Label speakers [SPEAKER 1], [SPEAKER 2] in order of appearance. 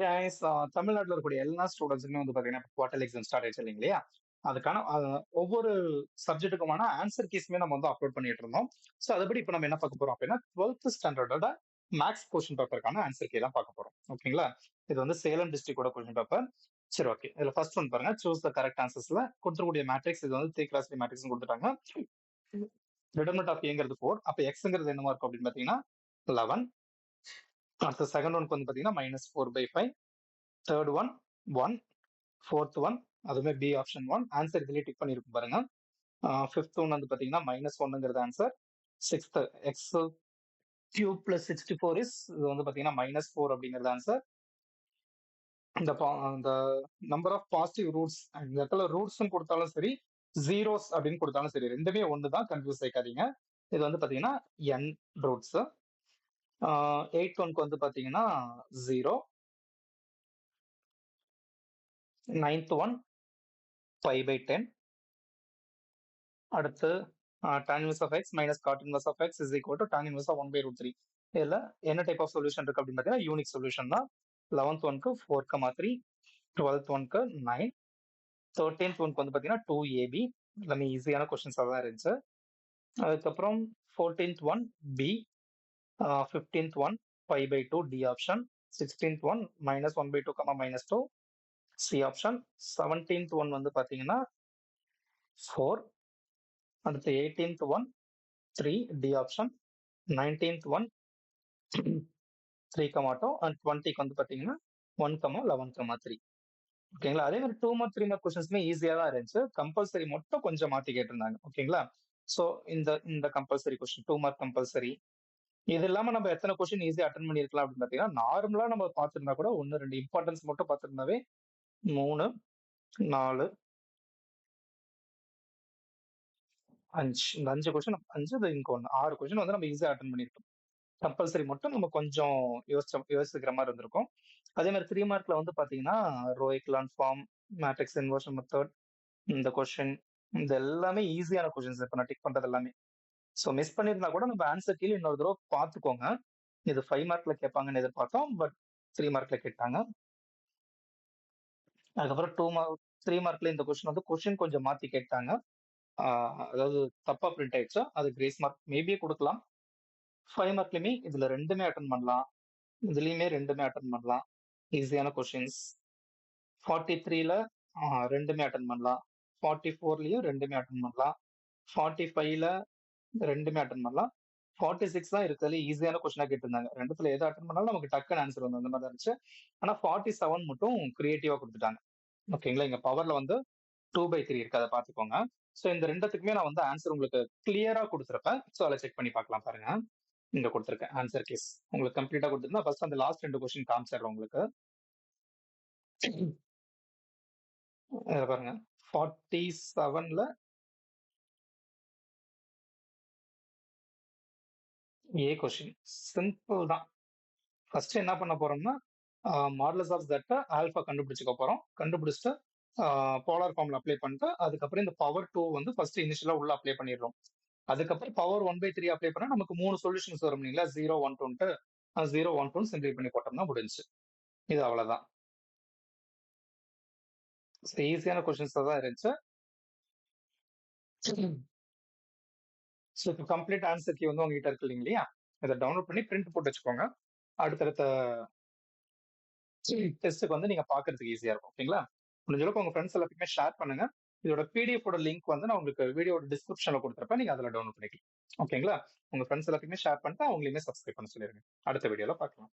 [SPEAKER 1] Guys, தமிழ்நாட்டுல இருக்கக்கூடிய எல்லா ஸ்டூடெண்ட்ஸுமே வந்து பாத்தீங்கன்னா குவார்டர்லி எக்ஸாம் ஸ்டார்ட் ஆயிடுச்சு இல்லைங்களா? அதுக்கான ஒவ்வொரு சப்ஜெக்ட்டுக்குமான ஆன்சர் கீஸ்மே நம்ம வந்து அப்லோட் பண்ணிட்டு இருந்தோம். ஸோ அதுபடி இப்போ நம்ம என்ன பார்க்க போறோம் அப்படின்னா 12th ஸ்டாண்டர்டோட மேக்ஸ் கொஸ்டின் பேப்பருக்கான ஆன்சர் கீ தான் பார்க்க போறோம். ஓகேங்களா? இது வந்து சேலம் டிஸ்ட்ரிக்டோட கொஸ்டின் பேப்பர். சரி, ஓகே. இதுல ஃபர்ஸ்ட் ஒன் பாருங்க. சூஸ் த கரெக்ட் ஆன்சர்ஸ்ல கொடுத்துக்கூடிய மேட்ரிக்ஸ் இது வந்து 3x3 மேட்ரிக்ஸ் கொடுத்துட்டாங்க. டிடர்மினன்ட் ஆஃப் ஏங்கிறது 4. அப்ப எக்ஸ்ங்கிறது என்னவா இருக்கும் அப்படின்னு பாத்தீங்கன்னா 11. அடுத்த செகண்ட் ஒன்க்கு வந்து பாத்தீங்கன்னா -4/5. Third one 1. ஃபோர்த் ஒன் அதுவுமே பி ஆப்ஷன் 1. ஆன்சர் இதுலயே டிக் பண்ணிருக்கும் பாருங்க. ஃபிஃப்த் ஒன் வந்து பாத்தீங்கன்னா -1ங்கிறது answer. Sixth X cube plus 64 இது வந்து பாத்தீங்கன்னா -4 அப்படிங்கிறது ஆன்சர். இந்த நம்பர் ஆஃப் பாசிட்டிவ் ரூட்ஸ் இந்த இடத்துல ரூட்ஸ் கொடுத்தாலும் சரி, ஜீரோஸ் அப்படின்னு கொடுத்தாலும் சரி, ரெண்டுமே ஒன்று தான், கன்ஃபியூஸ் ஆயிக்காதீங்க. இது வந்து பாத்தீங்கன்னா n ரூட்ஸ். எயித் ஒன்க்கு வந்து பாத்தீங்கன்னா 0. Ninth one 5/10. அடுத்து tan inverse of x minus cot inverse of x is equal to tan inverse of 1/√3. இதுல என்ன டைப் ஆஃப் சொல்யூஷன் இருக்கு அப்படின்னு பார்த்தீங்கன்னா யூனிக் சொல்யூஷன் தான். 11th ஒன்க்கு 4,3, 12th ஒன்க்கு 9, 13th ஒன்க்கு வந்து பார்த்தீங்கன்னா 2ab. எல்லாமே ஈஸியான கொஸ்டின்ஸாக தான் இருந்துச்சு. அதுக்கப்புறம் 14th one B, 15th one 5/2 D option, 16th one -1/2, -2 C option, 17th one வந்து பார்த்தீங்கன்னா 4. அடுத்து 18th one 3 D option, 19th one 3,2 and 20க்கு வந்து பாத்தீங்கன்னா 1,11,3. ஓகேங்களா? அதே மாதிரி 2 மார்க் 3 மார்க் கொஸ்டின்ஸ்மே ஈஸியா தான் இருந்துச்சு. கம்பல்சரி மட்டும் கொஞ்சம் மாத்தி கேட்டிருந்தாங்க. ஓகேங்களா? சோ இந்த இந்த கம்பல்சரி கொஸ்டின் 2 மார்க் கம்பல்சரி. இது இல்லாம நம்ம எத்தனை கொஸ்டின் ஈஸியா அட்டன் பண்ணிருக்கலாம் அப்படின்னு பாத்தீங்கன்னா நார்மலா நம்ம பார்த்திருந்தா கூட 1 2 இம்பார்ட்டன்ஸ் மட்டும் பார்த்திருந்தாவே 3 4 5 இந்த 5 கொஸ்டின் 5 இது இங்க 1 6 கொஸ்டின் வந்து நம்ம ஈஸியா அட்டன் பண்ணிருக்கோம். கம்பல்சரி மட்டும் நம்ம கொஞ்சம் யோசிக்கிற மாதிரி இருந்திருக்கும். அதே மாதிரி 3 மார்க்ல வந்து பாத்தீங்கன்னா row echelon form, matrix inversion method, இந்த கொஸ்டின் இது எல்லாமே ஈஸியான கொஸ்டின்ஸ் இப்போ நான் டிக் பண்றது எல்லாமே. ஸோ மிஸ் பண்ணியிருந்தா கூட நம்ம ஆன்சர் கீழே இன்னொரு தடவை பார்த்துக்கோங்க. இது 5 மார்க்ல கேட்பாங்கன்னு எதிர்பார்த்தோம், பட் 3 மார்க்ல கேட்டாங்க. அதுக்கப்புறம் 3 மார்க்ல இந்த கொஸ்டின் வந்து கொஸ்டின் கொஞ்சம் மாத்தி கேட்டாங்க. அதாவது தப்பா பிரிண்ட் ஆயிடுச்சு. அது கிரேஸ் மார்க் மேபி கொடுக்கலாம். 5 மார்க்லயுமே இதுல ரெண்டுமே அட்டன் பண்ணலாம், இதுலயுமே ரெண்டுமே அட்டன் பண்ணலாம். ஈஸியான கொஸ்டின்ஸ். 43ல ரெண்டுமே அட்டன் பண்ணலாம். 44லயும் ரெண்டுமே அட்டன் பண்ணலாம். 45ல ரெண்டுமே அட்டன் பண்ணலாம். 46 தான் இருக்கிறதுல ஈஸியான கொஸ்டினா கேட்டிருந்தாங்க. ரெண்டுத்துல எதை அட்டன் பண்ணாலும் நமக்கு டக்குன்னு ஆன்சர் வந்து அந்த மாதிரி தான் இருந்துச்சு. ஆனா 47 மட்டும் கிரியேட்டிவா கொடுத்துட்டாங்க. ஓகேங்களா? இங்க பவர்ல வந்து 2/3 இருக்கு, அதை பார்த்துக்கோங்க. ஸோ இந்த ரெண்டுத்துக்குமே நான் வந்து ஆன்சர் உங்களுக்கு கிளியரா கொடுத்துருப்பேன். ஸோ அதை செக் பண்ணி பார்க்கலாம் பாருங்க. இங்க கொடுத்துருக்கேன் ஆன்சர் கேஸ். உங்களுக்கு கம்ப்ளீட்டா கொடுத்துருந்தா ஃபர்ஸ்ட் அந்த லாஸ்ட் 2 கொஸ்டின் காமிச்சிடுறேன் உங்களுக்கு. பாருங்க 47ல ஏ கொஸ்டின் சிம்பிள் தான். ஃபர்ஸ்ட் என்ன பண்ண போறோம்னா மாடலஸ் ஆஃப் தட் ஆல்பா கண்டுபிடிச்சுக்க போறோம். கண்டுபிடிச்சிட்டு போலார் ஃபார்ம்ல அப்ளை பண்ணிட்டு அதுக்கப்புறம் இந்த பவர் 2 வந்து ஃபர்ஸ்ட் இனிஷியலா உள்ள அப்ளை பண்ணிடுறோம். அதுக்கப்புறம் பவர் 1/3 அப்ளை பண்ணா நமக்கு 3 சொல்யூஷன்ஸ் வரும் இல்லைங்களா? 0 1 2ன்ட்டு 0 1 2 சிம்பிள் பண்ணி போட்டோம்னா முடிஞ்சு. இது அவ்வளவுதான். ஈஸியான கொஸ்டின்ஸ் தான் இருந்துச்சு. ஸோ இப்போ கம்ப்ளீட் ஆன்சர் கீ வந்து உங்ககிட்ட இருக்கு இல்லையா? இதை டவுன்லோட் பண்ணி பிரிண்ட் போட்டு வச்சுக்கோங்க. அடுத்தடுத்த டெஸ்ட்டுக்கு வந்து நீங்க பாக்குறதுக்கு ஈஸியா இருக்கும். ஓகேங்களா? முடிஞ்ச அளவுக்கு உங்க ஃப்ரெண்ட்ஸ் எல்லாத்துக்குமே ஷேர் பண்ணுங்க. இதோட பிடிஎஃப் ஓட லிங்க் வந்து நான் உங்களுக்கு வீடியோட டிஸ்கிரிப்ஷன்ல கொடுத்துருப்பேன். நீங்க அதுல டவுன்லோட் பண்ணிக்கலாம். ஓகேங்களா? உங்க ஃப்ரெண்ட்ஸ் எல்லாத்துக்குமே ஷேர் பண்ணிட்டு அவங்களையுமே சப்ஸ்கிரைப் பண்ண சொல்லிருங்க. அடுத்த வீடியோல பார்க்கலாம்.